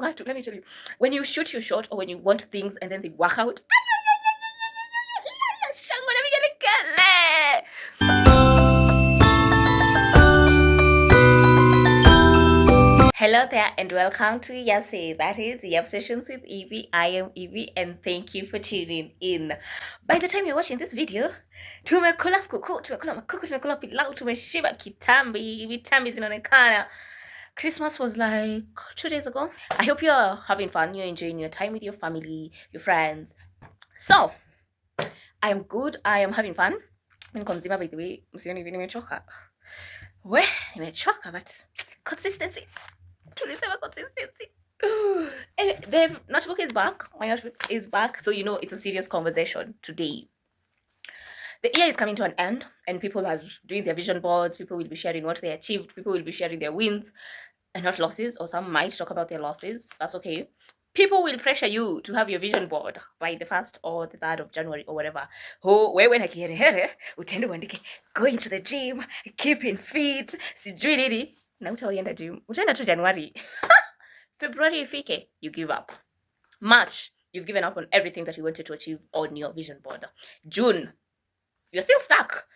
what? Let me tell you. When you shoot your shot or when you want things and then they work out, shango na migele kele. Hello there and welcome to Yase. That is the Obsessions with Evie. I am Evie and thank you for tuning in. By the time you're watching this video, tumekula skuku, tumekula makuku, tumekula pilau, tumeshiba kitambi, vitambi zinaonekana. Christmas was like 2 days ago. I hope you're having fun, you're enjoying your time with your family, your friends. So, I am good, I am having fun. Niko mzima by the way, msioni hivi nimechoka. Nimechoka but consistency. Tulisema consistency. The notebook is back. My notebook is back. So you know it's a serious conversation today. The year is coming to an end and people are doing their vision boards. People will be sharing what they achieved. People will be sharing their wins and not losses, or some might talk about their losses. That's okay. People will pressure you to have your vision board by the 1st or the 3rd of January or whatever. Oh, wewe na kiherehere, utende uandike going to the gym, keeping fit, sijui nini. Na utaenda gym. Utaenda tu January. February ifike, you give up. March, you've given up on everything that you wanted to achieve on your vision board. June, you're still stuck.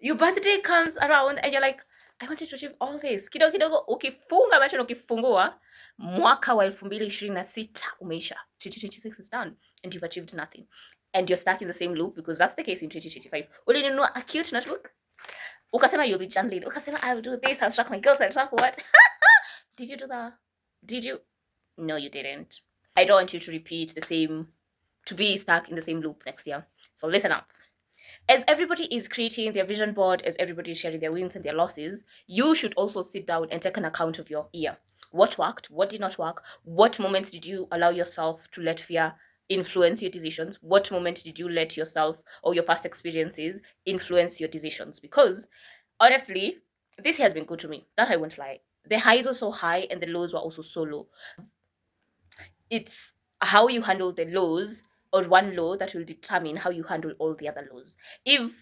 Your birthday comes around and you're like, I wanted to achieve all this. Kidogo kidogo ukifunga macho na ukifungua mwaka wa 2026 umeisha. 2026 is done and you've achieved nothing. And you're stuck in the same loop because that's the case in 2025. Ulinunua a cute notebook. Ukasema you'll be journaling. Ukasema I'll do this, I'll track my goals, I'll track what? Did you do that? Did you? No, you didn't. I don't want you to repeat the same, to be stuck in the same loop next year. So listen up. As everybody is creating their vision board, as everybody is sharing their wins and their losses, you should also sit down and take an account of your year. What worked? What did not work? What moments did you allow yourself to let fear influence your decisions? What moment did you let yourself or your past experiences influence your decisions? Because honestly, this has been good to me. That I won't lie. The highs were so high and the lows were also so low. It's how you handle the lows or one low that will determine how you handle all the other lows. If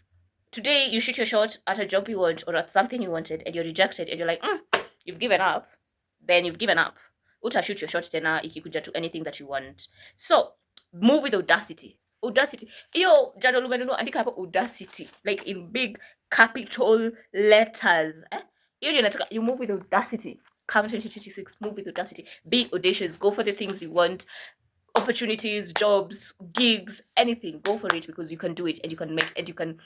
today you shoot your shot at a job you want or at something you wanted and you're rejected and you're like, you've given up, then you've given up. Uta shoot your shot tena ikikuja to anything that you want. So move with audacity. Audacity. Yo, jana lumenunu andika hapo audacity, like in big capital letters. You move with audacity. Come 2026, move with audacity. Be audacious. Go for the things you want. Opportunities, jobs, gigs, anything. Go for it because you can do it and you can make and you can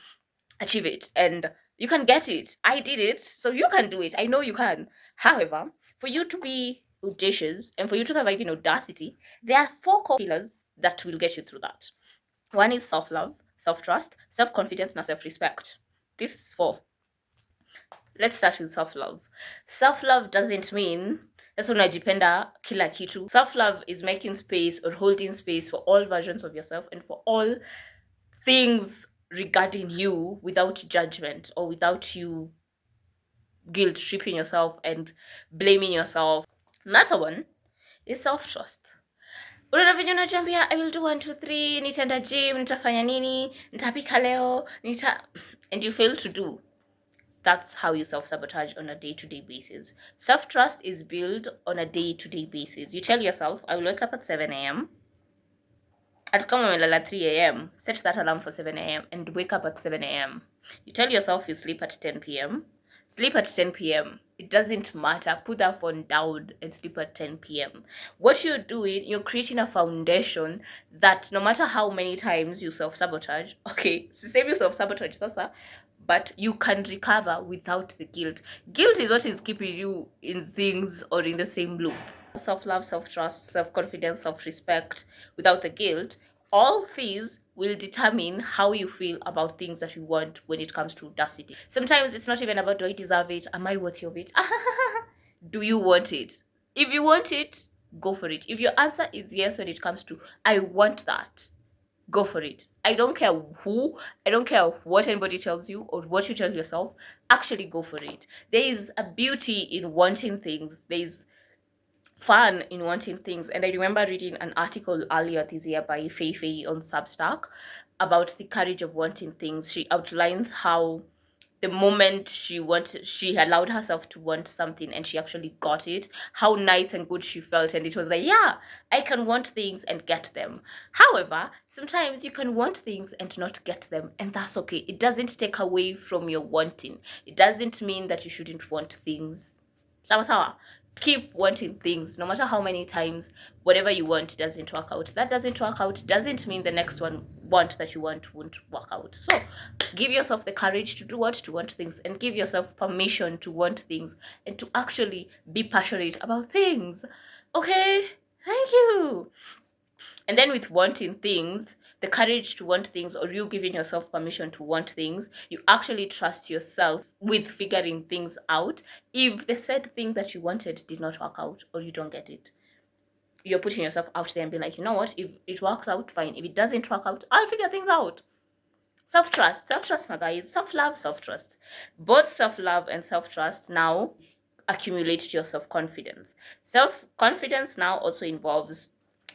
achieve it and you can get it. I did it, so you can do it. I know you can. However, for you to be audacious and for you to survive in audacity, there are 4 core pillars that will get you through that. One is self-love, self-trust, self-confidence, and self-respect. This is 4. Let's start with self-love. Self-love doesn't mean that's unajipenda kila kitu. Self-love is making space or holding space for all versions of yourself and for all things regarding you without judgment or without you guilt tripping yourself and blaming yourself. Another one is self-trust. Unaona venye unajambia I will do 1 2 3, nitaenda gym, nitafanya nini, nitapika leo, and you fail to do. That's how you self-sabotage on a day-to-day basis. Self-trust is built on a day-to-day basis. You tell yourself, I will wake up at 7 a.m. At kama umelala 3 a.m., set that alarm for 7 a.m. and wake up at 7 a.m. You tell yourself you sleep at 10 p.m. Sleep at 10 p.m. It doesn't matter. Put that phone down and sleep at 10 p.m. What you're doing, you're creating a foundation that no matter how many times you self-sabotage, okay, save you self-sabotage, sasa, but you can recover without the guilt. Guilt is what is keeping you in things or in the same loop. Self-love, self-trust, self-confidence, self-respect, without the guilt, all these will determine how you feel about things that you want when it comes to audacity. Sometimes it's not even about do I deserve it? Am I worthy of it? Do you want it? If you want it, go for it. If your answer is yes when it comes to I want that, go for it. I don't care who, I don't care what anybody tells you or what you tell yourself. Actually go for it. There is a beauty in wanting things. There is fun in wanting things. And I remember reading an article earlier this year by Feifei on Substack about the courage of wanting things. She outlines how the moment she allowed herself to want something and she actually got it, how nice and good she felt, and it was like, yeah, I can want things and get them. However, sometimes you can want things and not get them, and that's okay. It doesn't take away from your wanting. It doesn't mean that you shouldn't want things. Sawa sawa. Keep wanting things, no matter how many times whatever you want doesn't work out. That doesn't work out doesn't mean the next want that you want won't work out. So give yourself the courage to do what, to want things, and give yourself permission to want things and to actually be passionate about things. Okay, thank you. And then with wanting things, the courage to want things, or you giving yourself permission to want things, you actually trust yourself with figuring things out. If the said thing that you wanted did not work out or you don't get it, you're putting yourself out there and be like, you know what, if it works out, fine. If it doesn't work out, I'll figure things out. Self-trust, my guys. Self-love, self-trust. Both self-love and self-trust now accumulate to your self-confidence. Self-confidence now also involves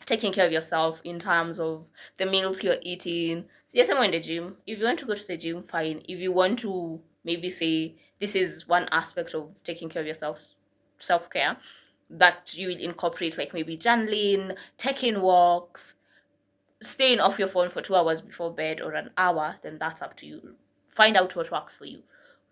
taking care of yourself in terms of the meals you're eating. So yes, I'm in the gym. If you want to go to the gym, fine. If you want to maybe say this is one aspect of taking care of yourself, self-care, that you will incorporate, like maybe journaling, taking walks, staying off your phone for 2 hours before bed or an hour, then that's up to you. Find out what works for you.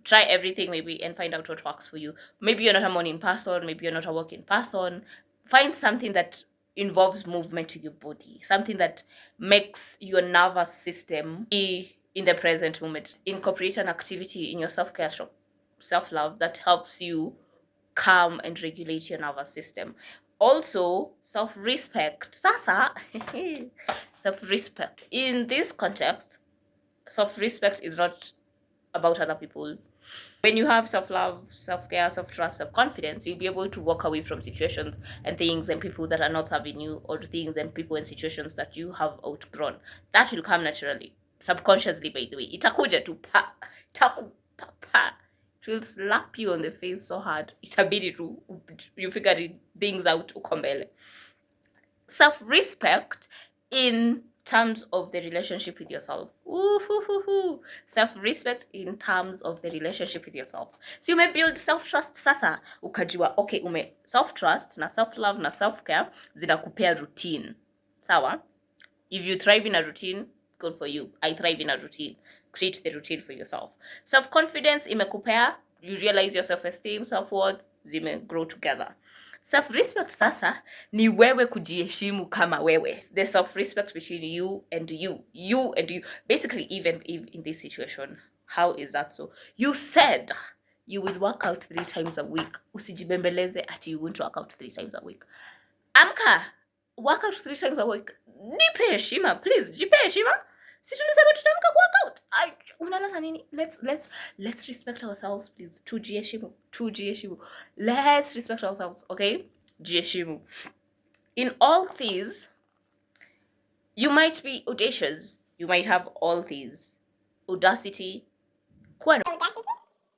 Try everything maybe and find out what works for you. Maybe you're not a morning person, maybe you're not a working person. Find something that involves movement to your body, something that makes your nervous system be in the present moment. Incorporate an activity in your self-care, self-love that helps you calm and regulate your nervous system. Also, self-respect. Sasa, self-respect. In this context, self-respect is not about other people. When you have self-love, self-care, self-trust, self-confidence, you'll be able to walk away from situations and things and people that are not serving you, or things and people and situations that you have outgrown. That will come naturally, subconsciously, by the way. Itakuja tu pa, itaku pa pa. It will slap you on the face so hard. Itabidi tu you figure things out uko mbele. Self-respect in terms of the relationship with yourself. Self-respect in terms of the relationship with yourself. So you may build self-trust sasa, ukajua, okay, ume self-trust na self-love na self-care zinakupea routine. Sawa? If you thrive in a routine, good for you. I thrive in a routine. Create the routine for yourself. Self-confidence imekupea, you realize your self-esteem, self-worth, zime grow together. Self-respect sasa ni wewe kujiheshimu kama wewe. The self-respect between you and you. You and you. Basically, even if in this situation, how is that so? You said you will work out 3 times a week. Usijibembeleze ati you won't work out 3 times a week. Amka, work out 3 times a week. Nipe heshima, please. Jipe heshima. Si tulisema tutamka work out. Unalala nini? Let's respect ourselves, please. Tujiheshimu. Let's respect ourselves, okay? Jiheshimu. In all these, you might be audacious. You might have all these. Audacity. Audacity,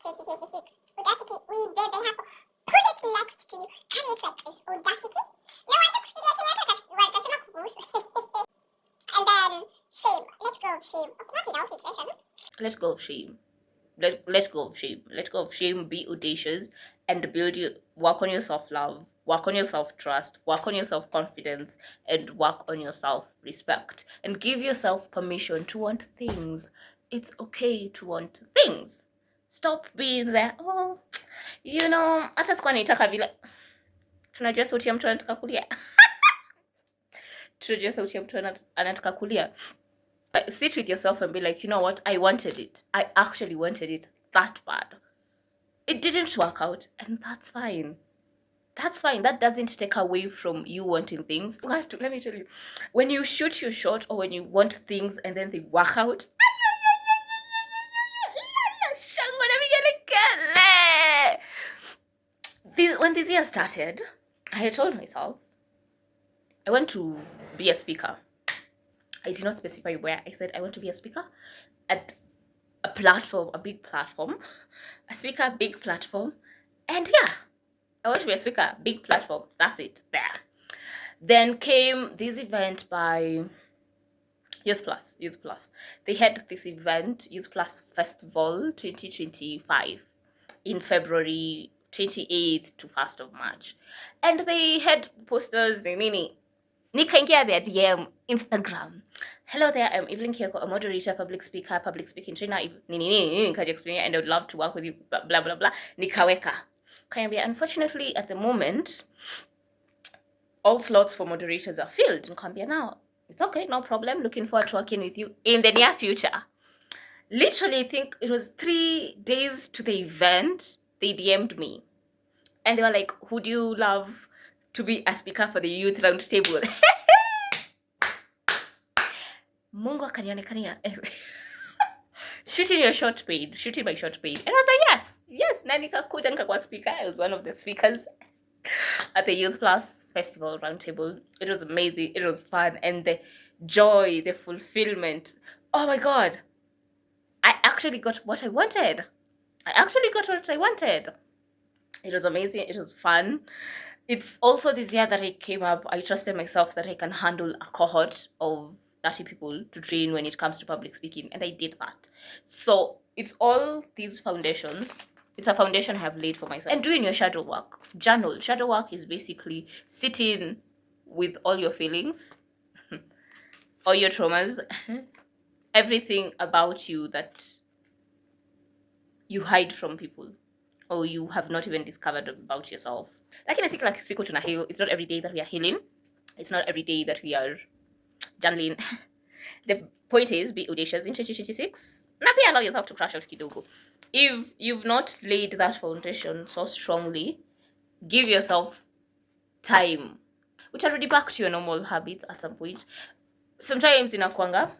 Audacity, we very happy. Put it next to you, and it's like this. Audacity. No, I took and then shame. Let go of shame. Not in all situations. Let go of shame. Let go of shame. Let go of shame. Be audacious and work on your self-love, work on your self-trust, work on your self-confidence, and work on your self-respect. And give yourself permission to want things. It's okay to want things. Stop being there, oh, you know, hata sikuwa naitaka vile. Tunajua sauti ya mtu anataka kulia. Tunajua sauti ya mtu anataka kulia. Sit with yourself and be like, you know what, I wanted it. I actually wanted it that bad. It didn't work out, and that's fine. That's fine. That doesn't take away from you wanting things. Let me tell you, when you shoot your shot or when you want things and then they work out, when this year started, I had told myself I want to be a speaker. I did not specify where. I said I want to be a speaker at a platform, a big platform, a speaker, big platform, and yeah, I want to be a speaker, big platform. That's it. There. Then came this event by Youth Plus. They had this event, Youth Plus Festival 2025, in February 28th to 1st of March. And they had posters, nini. Nikaingia their DM, Instagram. Hello there, I'm Evelyn Kioko, a moderator, public speaker, public speaking trainer, nikaja explain, and I would love to work with you, blah, blah, blah. Nikaweka. Kayambia, unfortunately, at the moment, all slots for moderators are filled. Nikambia, now, it's okay, no problem. Looking forward to working with you in the near future. Literally, I think it was 3 days to the event, they DM'd me. And they were like, would you love to be a speaker for the youth round table? Mungu akanionekania. Shooting my short paid. And I was like, yes. Na nikakuja nikakuwa speaker. I was one of the speakers at the Youth Plus Festival Roundtable. It was amazing. It was fun. And the joy, the fulfillment. Oh my God. I actually got what I wanted. It was amazing. It was fun. It's also this year that I came up. I trusted myself that I can handle a cohort of 30 people to train when it comes to public speaking. And I did that. So it's all these foundations. It's a foundation I have laid for myself. And doing your shadow work. Journal. Shadow work is basically sitting with all your feelings, all your traumas, everything about you that you hide from people or you have not even discovered about yourself. Lakini si kila siku tuna heal. It's not every day that we are healing. It's not every day that we are journaling. The point is, be audacious in 2026. Na pia allow yourself to crash out kidogo. If you've not laid that foundation so strongly, give yourself time. Utarudi back to your normal habits at some point. Sometimes inakwanga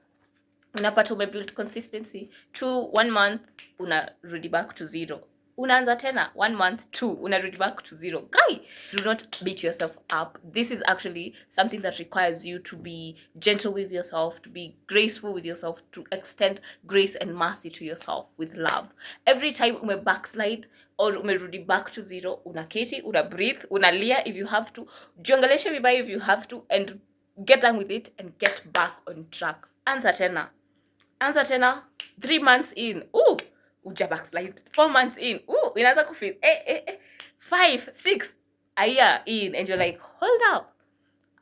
unapata umebuild consistency 1 month unarudi back to 0. Unaanza tena 1 month 2 unarudi back to 0. Guy, do not beat yourself up. This is actually something that requires you to be gentle with yourself, to be graceful with yourself, to extend grace and mercy to yourself with love. Every time ume backslide or umerudi back to 0, unaketi, una breathe, unalia if you have to, jiongeleshe vibaya if you have to, and get done with it and get back on track. Anza tena 3 months in, uja backslide. 4 months in, inaanza kufeel 5, 6 a year in, and you're like, hold up,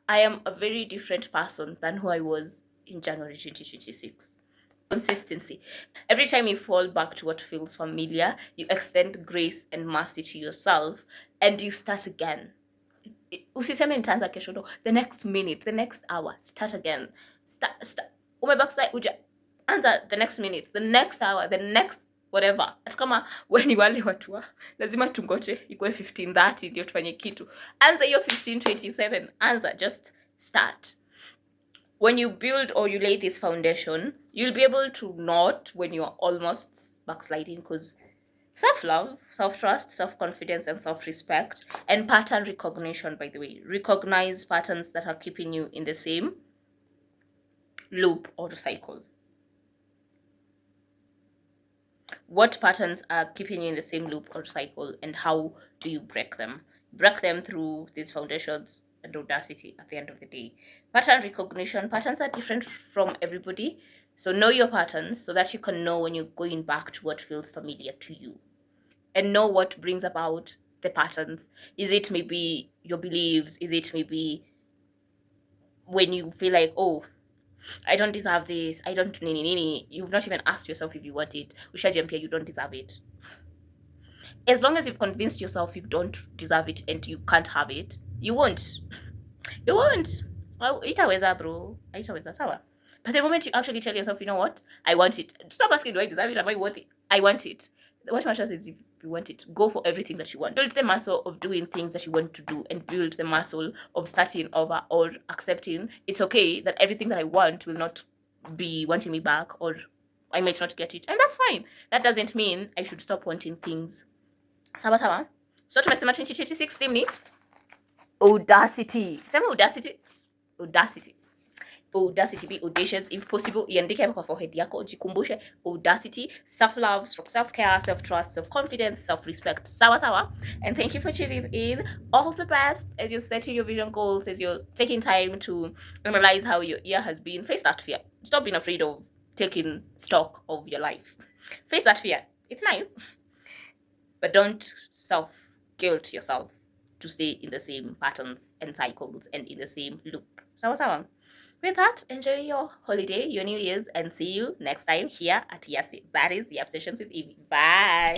I am a very different person than who I was in January 2026. Consistency. Every time you fall back to what feels familiar, you extend grace and mercy to yourself and you start again. Usiseme nitaanza kesho, no. The next minute, the next hour, start again. Start. Umebackslide, uja anza the next minute, the next hour, the next whatever. Hata kama wewe ni wale watu lazima tungoje ikuwe 15:30 ndio tufanye kitu. Anza hiyo 15:27. Anza, just start. When you build or you lay this foundation, you'll be able to note when you're almost backsliding, because self-love, self-trust, self-confidence, and self-respect, and pattern recognition, by the way. Recognize patterns that are keeping you in the same loop or cycle. What patterns are keeping you in the same loop or cycle, and how do you break them? Break them through these foundations and audacity at the end of the day. Pattern recognition. Patterns are different from everybody. So know your patterns so that you can know when you're going back to what feels familiar to you. And know what brings about the patterns. Is it maybe your beliefs? Is it maybe when you feel like, I don't deserve this, I don't nini. You've not even asked yourself if you want it. Ushajiambia you don't deserve it. As long as you've convinced yourself you don't deserve it and you can't have it, you won't. Itaweza bro. Itaweza, sawa. But the moment you actually tell yourself, you know what, I want it. Stop asking, do I deserve it? Am I worth it? I want it. What matters is if you want it, go for everything that you want. Build the muscle of doing things that you want to do, and build the muscle of starting over or accepting it's okay that everything that I want will not be wanting me back, or I might not get it. And that's fine. That doesn't mean I should stop wanting things. Sawa. So tumesema 2026 theme ni audacity. Sema audacity. Audacity, be audacious if possible. Iandike kwa forehead yako, jikumbushe audacity, self-love, self-care, self-trust, self-confidence, self-respect. Sawa sawa. And thank you for tuning in. All the best as you're setting your vision goals, as you're taking time to analyze how your year has been. Face that fear. Stop being afraid of taking stock of your life. Face that fear. It's nice. But don't self-guilt yourself to stay in the same patterns and cycles and in the same loop. Sawa sawa. With that, enjoy your holiday, your New Year's, and see you next time here at Yasi. That is the Obsessions with Evie. Bye.